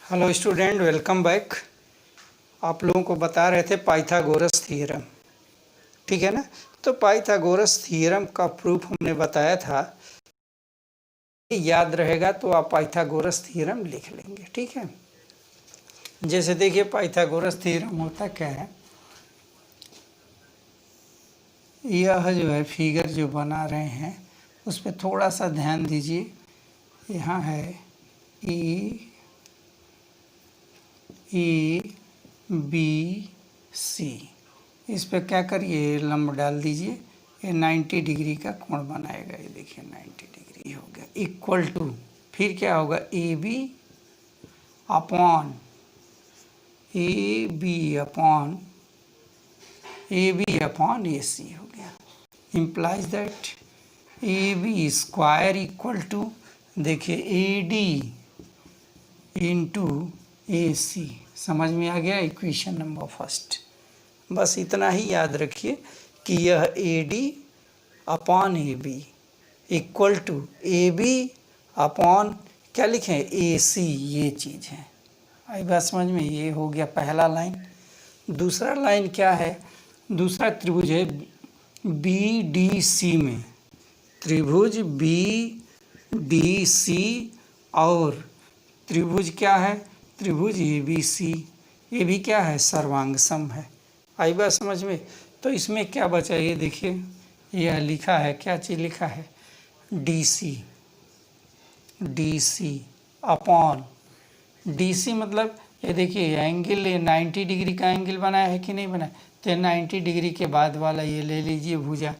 Hello student, welcome back. आप लोगों को बता रहे थे पाइथागोरस थ्योरम, ठीक है ना। तो पाइथागोरस थ्योरम का प्रूफ हमने बताया था। याद रहेगा तो आप पाइथागोरस थ्योरम लिख लेंगे, ठीक है। जैसे देखिए पाइथागोरस थ्योरम होता क्या है। यह जो है फिगर जो बना रहे हैं उस पर थोड़ा सा ध्यान दीजिए। यहाँ है ए बी सी, इस पर क्या करिए, लंब डाल दीजिए। ये 90 डिग्री का कोण बनाएगा। ये देखिए 90 डिग्री हो गया। इक्वल टू फिर क्या होगा, ए बी अपॉन ए सी हो गया। Implies that A B square equal to, देखिए ए डी इंटू ए सी। समझ में आ गया इक्वेशन नंबर फर्स्ट। बस इतना ही याद रखिए कि यह A D upon A B equal to A B upon क्या लिखें, ए सी, ये चीज़ है। आई बात समझ में। ये हो गया पहला लाइन। दूसरा लाइन क्या है, दूसरा त्रिभुज है बी डी सी में, त्रिभुज बी डी सी और त्रिभुज क्या है, त्रिभुज ए बी सी। ये भी क्या है, सर्वांग सम है। आई बात समझ में। तो इसमें क्या बचा, ये देखिए यह लिखा है, क्या चीज़ लिखा है, D C upon D C, मतलब ये देखिए एंगल, ये 90 डिग्री का एंगल बनाया है कि नहीं बनाया। तो 90 डिग्री के बाद वाला ये ले लीजिए भुजा,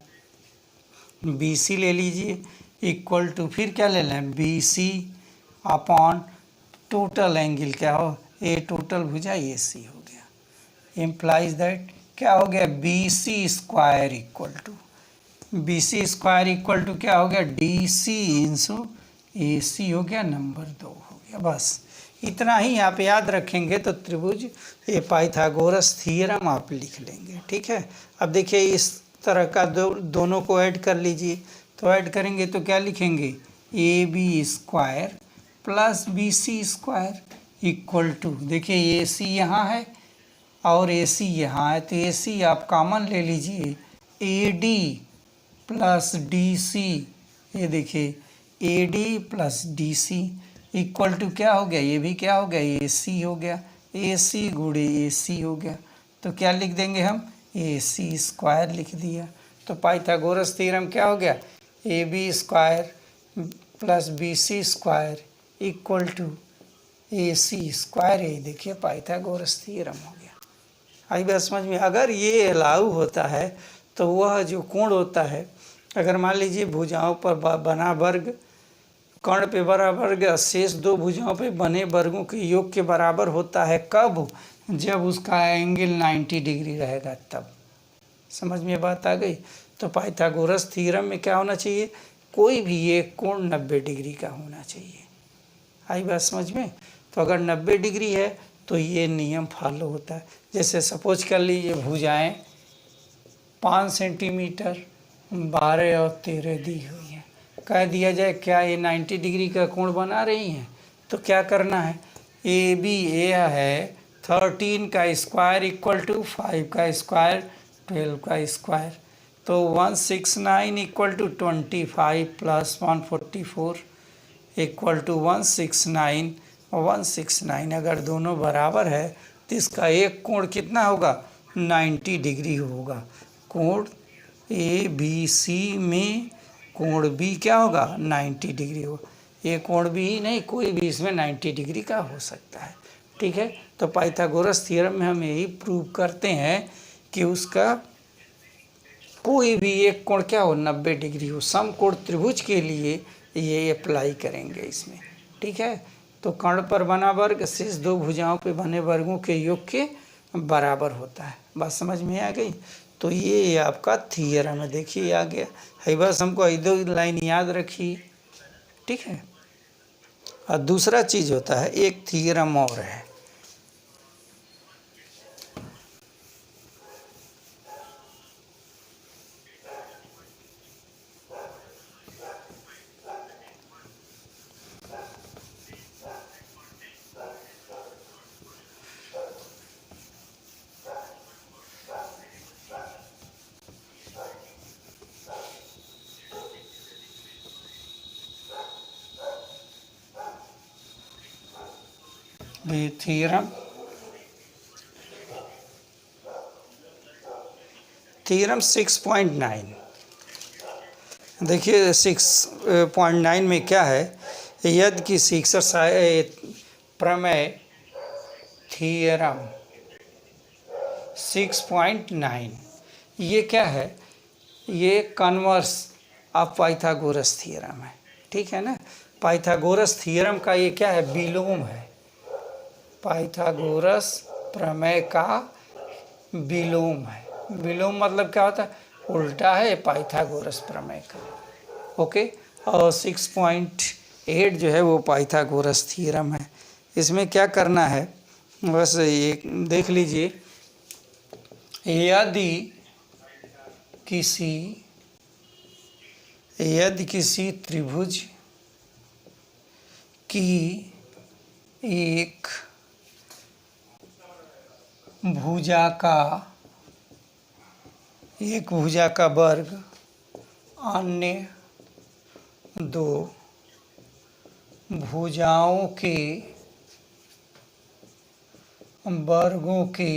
बी सी ले लीजिए इक्वल टू फिर क्या ले लें, B C upon total angle क्या हो, ए टोटल भुजा ए सी हो गया। इम्प्लाइज दैट क्या हो गया, B C square equal to, B C square equal to क्या हो गया, डी सी इंसू ए सी हो गया, नंबर 2 हो गया। बस इतना ही आप याद रखेंगे तो त्रिभुज ये पाइथागोरस थ्योरम आप लिख लेंगे, ठीक है। अब देखिए इस तरह का दोनों को ऐड कर लीजिए। तो ऐड करेंगे तो क्या लिखेंगे, A B square plus B C square equal to, देखिए ए सी यहाँ है और ए सी यहाँ है, तो ए सी आप कॉमन ले लीजिए, A D plus D C, ये देखिए A D plus D C equal to क्या हो गया, ये भी क्या हो गया, ए सी हो गया, ए सी गुणे ए सी हो गया। तो क्या लिख देंगे हम, ए सी स्क्वायर लिख दिया। तो पाइथागोरस थ्योरम क्या हो गया, A B square plus B C square equal to A C square. ये देखिए पाइथागोरस थ्योरम हो गया। आई बात समझ में। अगर ये अलाउ होता है तो वह जो कोण होता है, अगर मान लीजिए भुजाओं पर बना वर्ग, कर्ण पे बना वर्ग शेष दो भुजाओं पे बने वर्गों के योग के बराबर होता है, कब, जब उसका एंगल 90 डिग्री रहेगा तब। समझ में बात आ गई। तो पाइथागोरस थ्योरम में क्या होना चाहिए, कोई भी एक कोण 90 डिग्री का होना चाहिए। आई बात समझ में। तो अगर 90 डिग्री है तो ये नियम फॉलो होता है। जैसे सपोज कर लीजिए भुजाएं 5 सेंटीमीटर 12 और 13 दी हुई हैं, कह दिया जाए क्या ये 90 डिग्री का कोण बना रही हैं। तो क्या करना है, ए बी ए है 13 का स्क्वायर इक्वल टू 5 का स्क्वायर 12 का स्क्वायर, तो 169 equal to 25 plus 144 equal to 169। 169 अगर दोनों बराबर है तो इसका एक कोण कितना होगा, 90 डिग्री होगा। कोण ए बी सी में कोण बी क्या होगा, 90 डिग्री होगा। ये कोण भी ही नहीं, कोई भी इसमें 90 डिग्री का हो सकता है, ठीक है। तो पाइथागोरस थ्योरम में हम यही प्रूव करते हैं कि उसका कोई भी एक कोण क्या हो, 90 डिग्री हो। समकोण त्रिभुज के लिए ये अप्लाई करेंगे इसमें, ठीक है। तो कर्ण पर बना वर्ग शेष दो भुजाओं पे बने वर्गों के योग के बराबर होता है। बात समझ में आ गई। तो ये आपका थ्योरम है, देखिए आ गया है। बस हमको दो लाइन याद रखिए, ठीक है। और दूसरा चीज़ होता है, एक थ्योरम और है, भी थ्योरम 6.9 देखिए 6.9 में क्या है, यदि किसी एक्सरसाइज प्रमेय थ्योरम 6.9 ये क्या है, ये कन्वर्स ऑफ पाइथागोरस थ्योरम है, ठीक है ना। पाइथागोरस थ्योरम का ये क्या है, विलोम है। पाइथागोरस प्रमेय का विलोम है। विलोम मतलब क्या होता है, उल्टा है पाइथागोरस प्रमेय का। ओके, और 6.8 जो है वो पाइथागोरस थ्योरम है। इसमें क्या करना है, बस ये देख लीजिए, यदि किसी त्रिभुज की एक भुजा का वर्ग अन्य दो भुजाओं के वर्गों के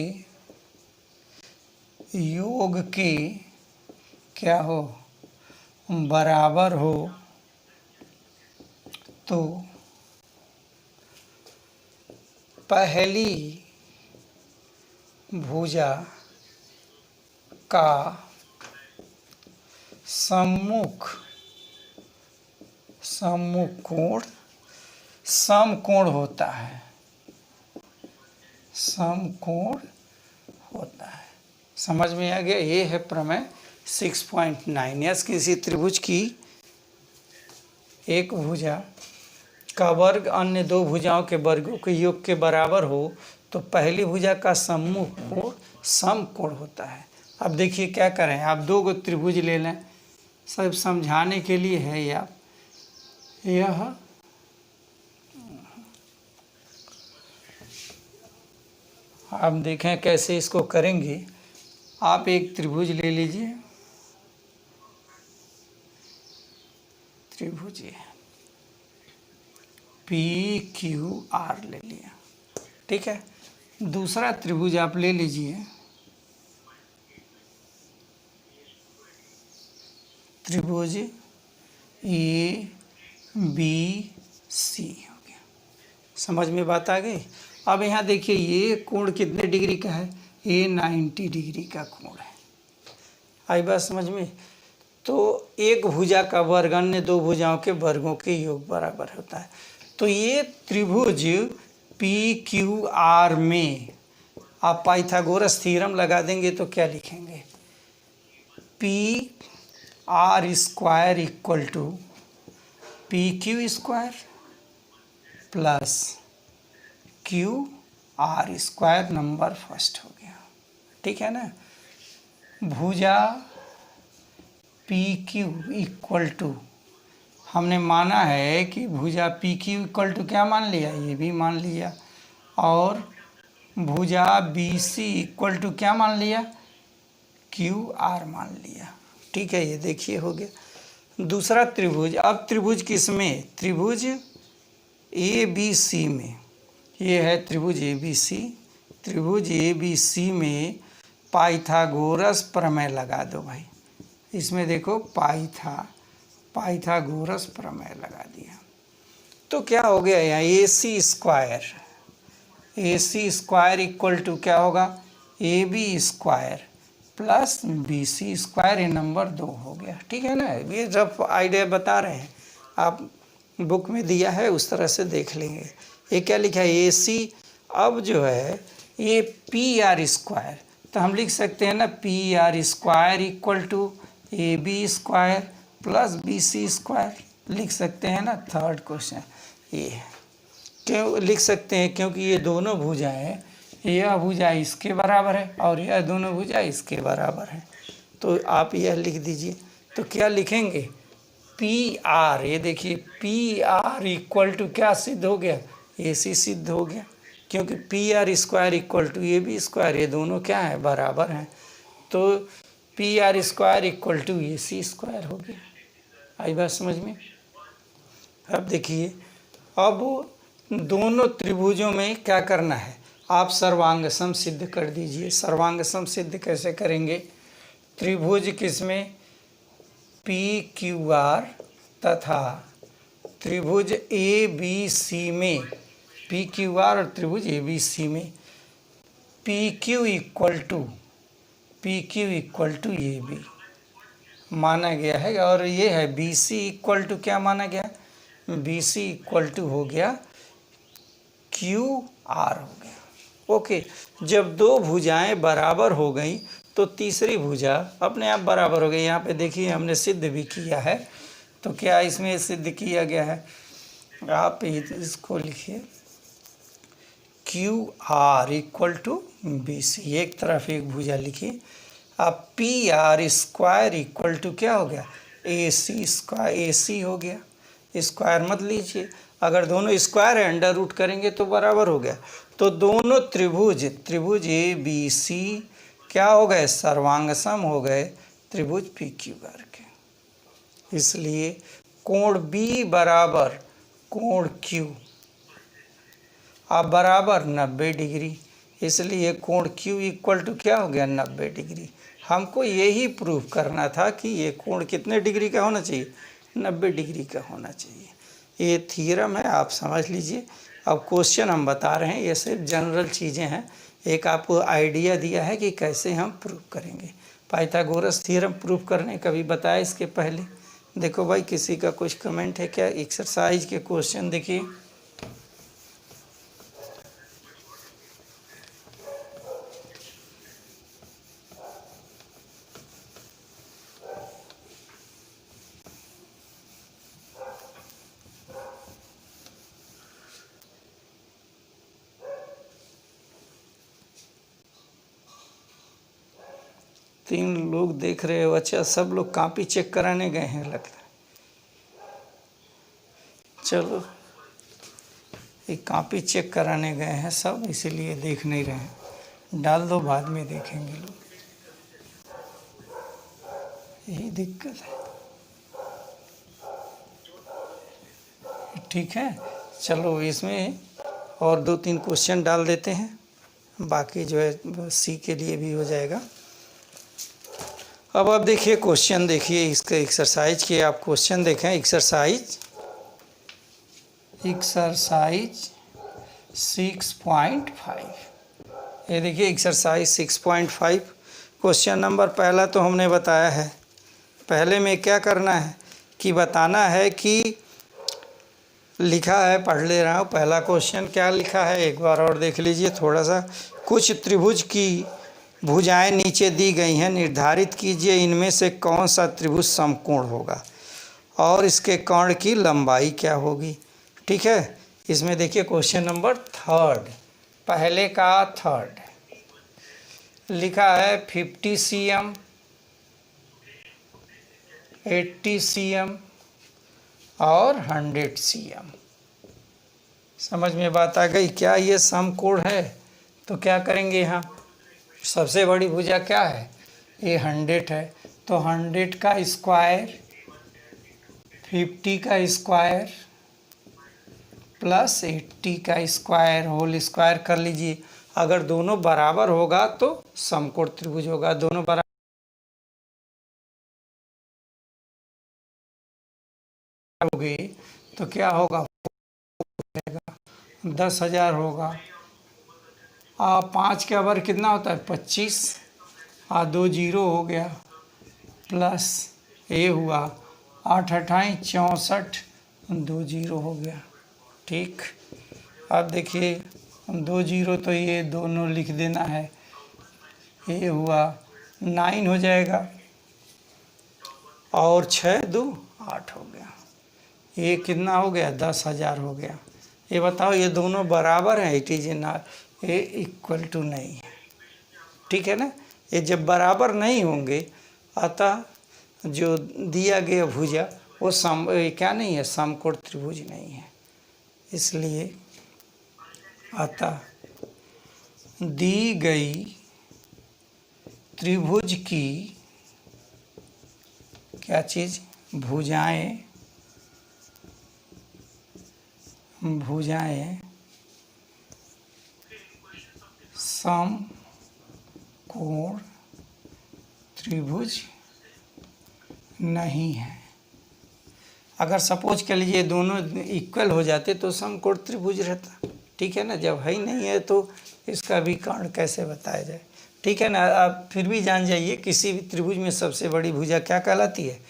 योग के क्या हो, बराबर हो, तो पहली भुजा का सम्मुख कोण समकोण होता है। समकोण होता है। समझ में आ गया, ये है प्रमेय 6.9। यस, किसी त्रिभुज की एक भुजा का वर्ग अन्य दो भुजाओं के वर्गों के योग के बराबर हो तो पहली भुजा का सम्मुख कोण समकोण होता है। अब देखिए क्या करें, आप दो गो त्रिभुज ले लें, सब समझाने के लिए है। यह आप देखें कैसे इसको करेंगे। आप एक त्रिभुज ले लीजिए, त्रिभुज PQR ले लिया, ठीक है। दूसरा त्रिभुज आप ले लीजिए, त्रिभुज ABC हो गया। समझ में बात आ गई। अब यहाँ देखिए ये कोण कितने डिग्री का है, ये 90 डिग्री का कोण है। आई बात समझ में। तो एक भुजा का वर्ग अन्य दो भुजाओं के वर्गों के योग बराबर होता है। तो ये त्रिभुज PQR में आप पाइथागोरस थ्योरम लगा देंगे तो क्या लिखेंगे, PR square equal to PQ square plus QR square, number first हो गया, ठीक है ना। भुजा PQ इक्वल टू, हमने माना है कि भुजा PQ इक्वल टू क्या मान लिया, ये भी मान लिया, और भुजा BC इक्वल टू क्या मान लिया, QR मान लिया, ठीक है। ये देखिए हो गया दूसरा त्रिभुज। अब त्रिभुज किस में, त्रिभुज ABC में, ये है त्रिभुज ABC। त्रिभुज ABC में पाइथागोरस प्रमेय लगा दो भाई। इसमें देखो पाइथागोरस प्रमेय लगा दिया तो क्या हो गया, यहाँ AC स्क्वायर इक्वल टू क्या होगा, AB square plus BC square, ये नंबर 2 हो गया, ठीक है ना। ये रफ आइडिया बता रहे हैं, आप बुक में दिया है उस तरह से देख लेंगे। ये क्या लिखा है, AC। अब जो है ये PR स्क्वायर, तो हम लिख सकते हैं ना PR square equal to AB square plus BC square, लिख सकते हैं ना। थर्ड क्वेश्चन ये क्यों लिख सकते हैं, क्योंकि ये दोनों भुजाएं, यह भुजा इसके बराबर है और यह दोनों भुजा इसके बराबर है, तो आप यह लिख दीजिए। तो क्या लिखेंगे, PR, ये देखिए PR इक्वल टू क्या सिद्ध हो गया, AC सिद्ध हो गया, क्योंकि PR square equal to AB square, ये दोनों क्या है, बराबर हैं, तो PR square equal to AC square हो गया। आई बात समझ में। अब देखिए, अब दोनों त्रिभुजों में क्या करना है, आप सर्वांग सम सिद्ध कर दीजिए। सर्वांग सम सिद्ध कैसे करेंगे, त्रिभुज किसमें, पी क्यू आर तथा त्रिभुज ए बी सी में, पी क्यू आर और त्रिभुज ए बी सी में P Q equal to A B माना गया है, और ये है बी सी इक्वल टू क्या माना गया, बी सी इक्वल टू हो गया क्यू आर हो गया। ओके, जब दो भुजाएं बराबर हो गई तो तीसरी भुजा अपने आप बराबर हो गई। यहाँ पे देखिए हमने सिद्ध भी किया है, तो क्या इसमें सिद्ध किया गया है, आप इसको लिखिए Q R equal to B C, एक तरफ एक भुजा लिखिए। अब P R square equal to क्या हो गया, ए सी स्क्वायर, ए सी हो गया, स्क्वायर मत लीजिए, अगर दोनों स्क्वायर है अंडर रूट करेंगे तो बराबर हो गया। तो दोनों त्रिभुज ए बी सी क्या हो गए, सर्वांग सम हो गए त्रिभुज पी क्यू आर के। इसलिए कोण बी बराबर कोण क्यू अब बराबर 90 डिग्री, इसलिए कोण क्यू इक्वल टू क्या हो गया, 90 डिग्री। हमको यही प्रूव करना था कि ये कोण कितने डिग्री का होना चाहिए, 90 डिग्री का होना चाहिए। ये थ्योरम है, आप समझ लीजिए। अब क्वेश्चन हम बता रहे हैं, ये सिर्फ जनरल चीज़ें हैं, एक आपको आइडिया दिया है कि कैसे हम प्रूव करेंगे। पाइथागोरस थ्योरम प्रूव करने का भी बताया इसके पहले। देखो भाई, किसी का कुछ कमेंट है क्या, एक्सरसाइज के क्वेश्चन देखिए। तीन लोग देख रहे हो, अच्छा सब लोग कॉपी चेक कराने गए हैं लगता है। चलो, ये कॉपी चेक कराने गए हैं सब, इसीलिए देख नहीं रहे हैं, डाल दो बाद में देखेंगे लोग, यही दिक्कत है। ठीक है, चलो इसमें और 2-3 क्वेश्चन डाल देते हैं, बाकी जो है सी के लिए भी हो जाएगा। अब आप देखिए क्वेश्चन, देखिए इसके एक्सरसाइज के आप क्वेश्चन देखें। एक्सरसाइज 6.5, ये देखिए एक्सरसाइज 6.5 क्वेश्चन नंबर पहला तो हमने बताया है। पहले में क्या करना है कि बताना है कि लिखा है, पढ़ ले रहा हूँ। पहला क्वेश्चन क्या लिखा है एक बार और देख लीजिए थोड़ा सा। कुछ त्रिभुज की भुजाएं नीचे दी गई हैं, निर्धारित कीजिए इनमें से कौन सा त्रिभुज समकोण होगा और इसके कर्ण की लंबाई क्या होगी। ठीक है, इसमें देखिए क्वेश्चन नंबर थर्ड, पहले का थर्ड लिखा है 50 cm, 80 cm और 100 cm। समझ में बात आ गई, क्या ये समकोण है? तो क्या करेंगे, यहाँ सबसे बड़ी भुजा क्या है, ये 100 है, तो 100 का स्क्वायर 50 का स्क्वायर प्लस 80 का स्क्वायर होल स्क्वायर कर लीजिए। अगर दोनों बराबर होगा तो समकोण त्रिभुज होगा, दोनों बराबर हो गए तो क्या होगा, 10,000 होगा। 5 का वर्ग कितना होता है, 25, 2 जीरो हो गया, प्लस ये हुआ 8 अठाई 64, 2 जीरो हो गया। ठीक, अब देखिए 2 जीरो तो ये दोनों लिख देना है, ये हुआ 9 हो जाएगा और 6 2 8 हो गया, ये कितना हो गया, 10,000 हो गया। ये बताओ ये दोनों बराबर हैं, इट इज नॉट, ये इक्वल टू नहीं है। ठीक है ना, ये जब बराबर नहीं होंगे अतः जो दिया गया भुजा वो क्या नहीं है, समकोण त्रिभुज नहीं है। इसलिए अतः दी गई त्रिभुज की क्या चीज़, भुजाएं भुजाएं समकोण त्रिभुज नहीं है। अगर सपोज कर लीजिए दोनों इक्वल हो जाते तो समकोण त्रिभुज रहता, ठीक है ना। जब है ही नहीं है तो इसका विकर्ण कैसे बताया जाए, ठीक है ना। आप फिर भी जान जाइए किसी भी त्रिभुज में सबसे बड़ी भुजा क्या कहलाती है,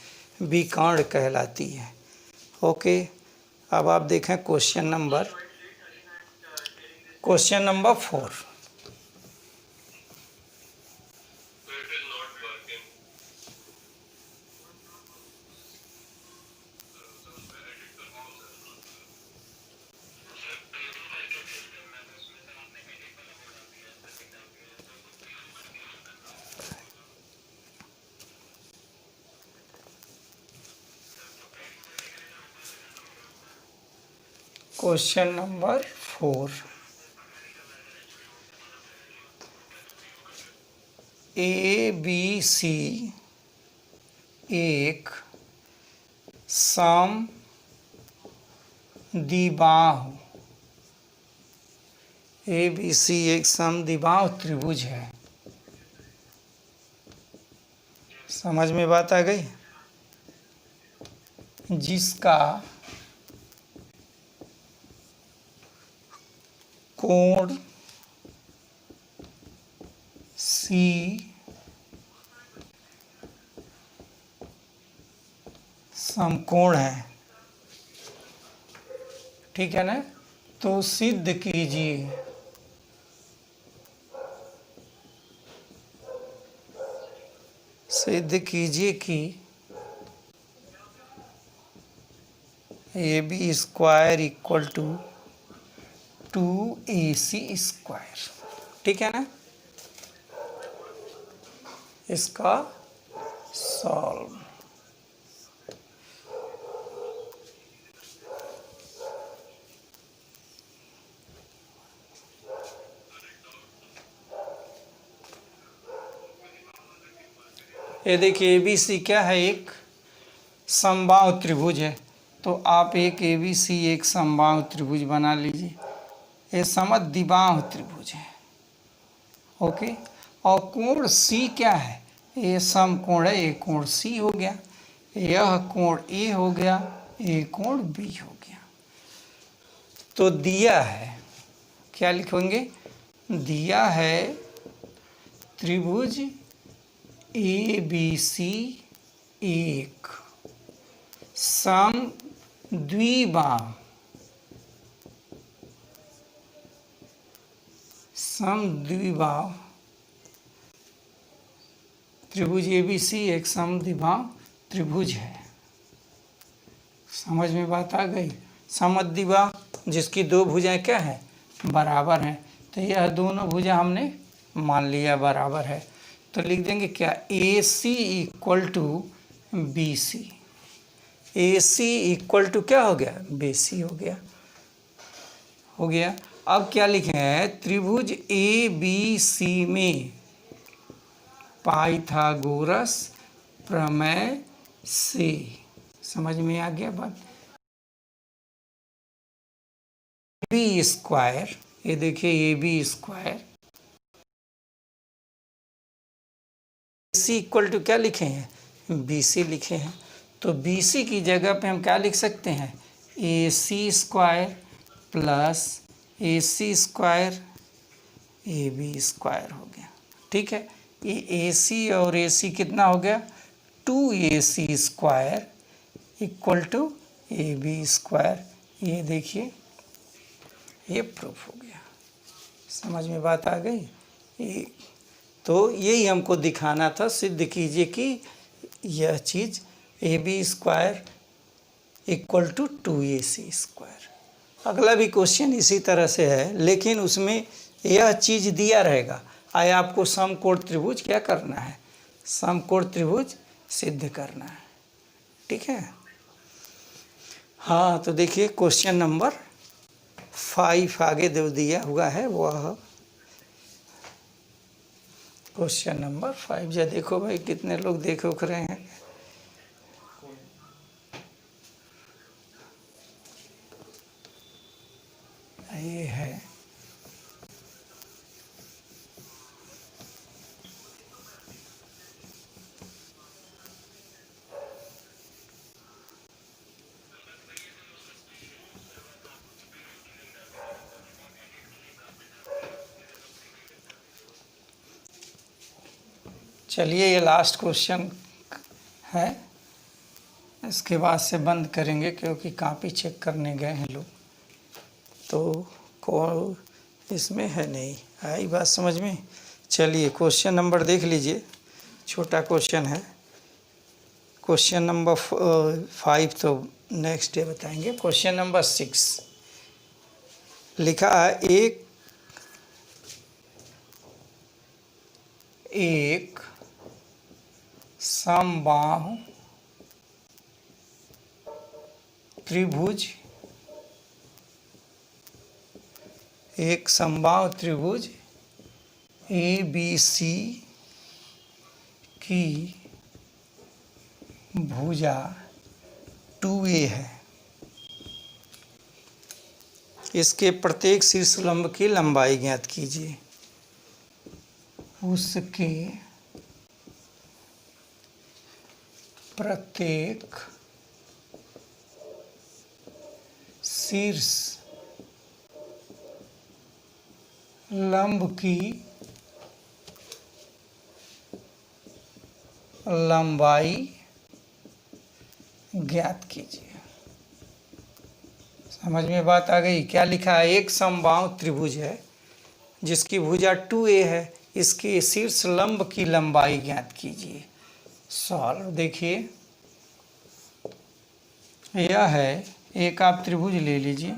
विकर्ण कहलाती है। ओके, अब आप देखें question number 4। Question number 4, ABC एक समद्विबाहु ABC एक समद्विबाहु त्रिभुज है। समझ में बात आ गई, जिसका कोण C समकोण है, ठीक है ना। तो सिद्ध कीजिए कि AB square equal to 2AC square, ठीक है ना। इसका सॉल्व ये देखिए ABC क्या है, एक समबाहु त्रिभुज है। तो आप एक ABC एक समबाहु त्रिभुज बना लीजिए। ये समद्विबाहु त्रिभुज है, ओके। और कोण C क्या है, ये समकोण है, ये कोण C हो गया, यह कोण A हो गया, ये कोण B हो गया। तो दिया है, क्या लिखेंगे, दिया है त्रिभुज ABC एक समद्विबाहु त्रिभुज ABC एक समद्विबाहु त्रिभुज है। समझ में बात आ गई। समद्विबाहु जिसकी दो भुजाएं क्या है, बराबर हैं। तो यह दोनों भुजा हमने मान लिया बराबर है। तो लिख देंगे क्या, AC equal to BC। AC equal to क्या हो गया, BC हो गया। अब क्या लिखे हैं, त्रिभुज ABC में पाइथागोरस प्रमेय से, समझ में आ गया बात। AB स्क्वायर, ये देखिए AB square, AC equal to क्या लिखे हैं, BC लिखे हैं। तो BC की जगह पे हम क्या लिख सकते हैं, AC square plus AC square AB square हो गया, ठीक है। ये AC और AC कितना हो गया, 2AC square equal to AB square. ये देखिए ये प्रूफ हो गया। समझ में बात आ गई। ये तो यही हमको दिखाना था, सिद्ध कीजिए कि यह चीज़ AB square equal to 2AC square. अगला भी क्वेश्चन इसी तरह से है, लेकिन उसमें यह चीज़ दिया रहेगा। आया आपको समकोण त्रिभुज क्या करना है, समकोण त्रिभुज सिद्ध करना है, ठीक है। हाँ, तो देखिए क्वेश्चन नंबर 5 आगे दे दिया हुआ है, वह क्वेश्चन नंबर 5। जा देखो भाई कितने लोग देख उख रहे हैं। ये है चलिए ये लास्ट क्वेश्चन है, इसके बाद से बंद करेंगे क्योंकि कॉपी चेक करने गए हैं लोग, तो कौन इसमें है नहीं आई बात समझ में। चलिए क्वेश्चन नंबर देख लीजिए, छोटा क्वेश्चन है। क्वेश्चन नंबर 5 तो नेक्स्ट डे बताएंगे। क्वेश्चन नंबर 6 लिखा है एक समबाहु त्रिभुज, एक समबाहु त्रिभुज ABC की भुजा 2A है। इसके प्रत्येक शीर्ष लंब की लंबाई ज्ञात कीजिए। उसके प्रत्येक शीर्ष लंब की लंबाई ज्ञात कीजिए। समझ में बात आ गई? क्या लिखा है? एक समबाहु त्रिभुज है जिसकी भुजा 2A है, इसके शीर्ष लंब की लंबाई ज्ञात कीजिए। सॉल्व। देखिए यह है, एक आप त्रिभुज ले लीजिए,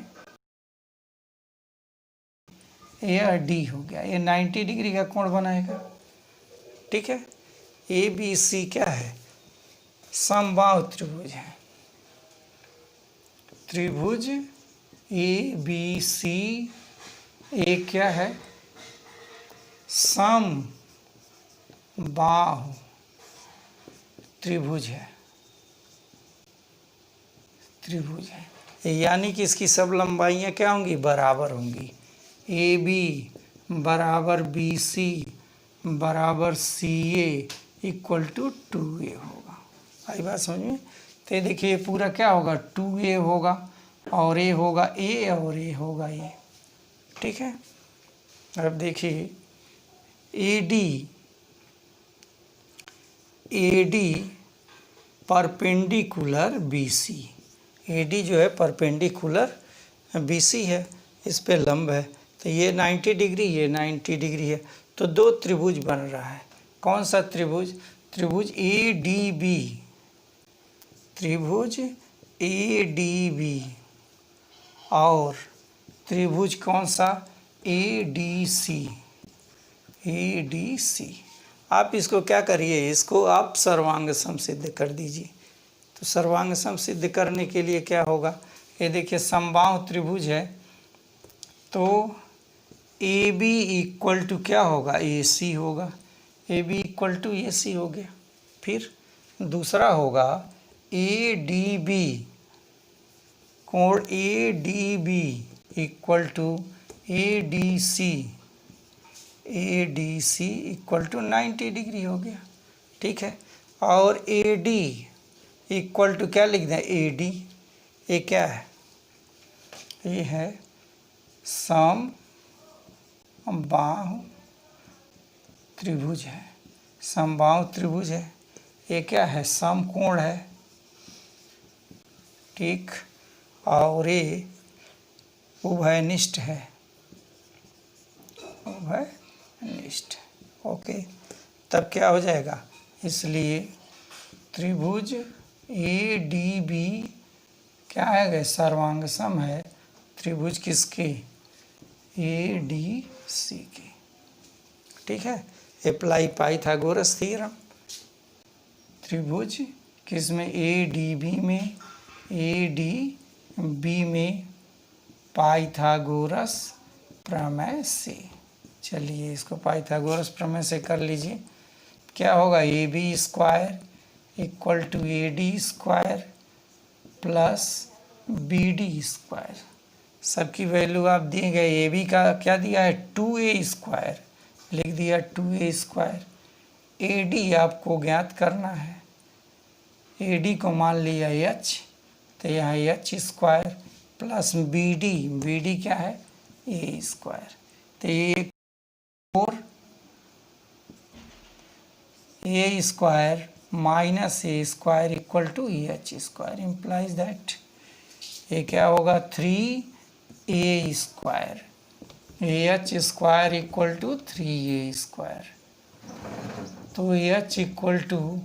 यह D हो गया, ये 90 डिग्री का कोण बनाएगा, ठीक है। ABC क्या है? समबाहु त्रिभुज है। त्रिभुज ABC एक क्या है? समबाहु त्रिभुज है, त्रिभुज है, यानी कि इसकी सब लंबाइयाँ क्या होंगी? बराबर होंगी। AB बराबर BC बराबर CA इक्वल टू 2A होगा। आई बात समझ में? तो देखिए पूरा क्या होगा? 2A होगा और A होगा A और A होगा A, ठीक है। अब देखिए AD परपेंडिकुलर BC, AD जो है परपेंडिकुलर BC है, इस पे लंब है, तो ये 90 डिग्री, ये 90 डिग्री है, तो दो त्रिभुज बन रहा है। कौन सा त्रिभुज? त्रिभुज ADB, त्रिभुज ADB और त्रिभुज कौन सा? ADC, ADC। आप इसको क्या करिए, इसको आप सर्वांग सम सिद्ध कर दीजिए। तो सर्वांग सम सिद्ध करने के लिए क्या होगा? ये देखिए समबाहु त्रिभुज है, तो AB इक्वल टू क्या होगा? AC होगा, AB इक्वल टू AC हो गया। फिर दूसरा होगा ADB, कोण ADB equal to ADC, ADC equal to 90 degree हो गया, ठीक है। और AD इक्वल टू क्या लिख दें? AD, ये क्या है? ये है समबाहु त्रिभुज है, समबाहु त्रिभुज है। ये क्या है? समकोण है, ठीक। और ये उभयनिष्ठ है, उभयनिष्ठ, ओके। तब क्या हो जाएगा? इसलिए त्रिभुज ADB क्या है? सर्वांग सम है त्रिभुज किसके? ADC के, ठीक है। Apply Pythagoras theorem. त्रिभुज किसमें? ADB में, ADB में पाइथागोरस प्रमेय से। चलिए इसको पाइथागोरस प्रमेय से कर लीजिए। क्या होगा? AB square equal to AD square plus BD square. सबकी वैल्यू आप दिए गए, ए बी का क्या दिया है 2a² लिख दिया 2a²। ए डी आपको ज्ञात करना है, ए डी को मान लिया h, तो यहाँ h² प्लस बी डी क्या है a²। तो ये 4a² minus a² equal to h² implies that ये क्या होगा 3a² h² equal to 3a²। तो h इक्वल टू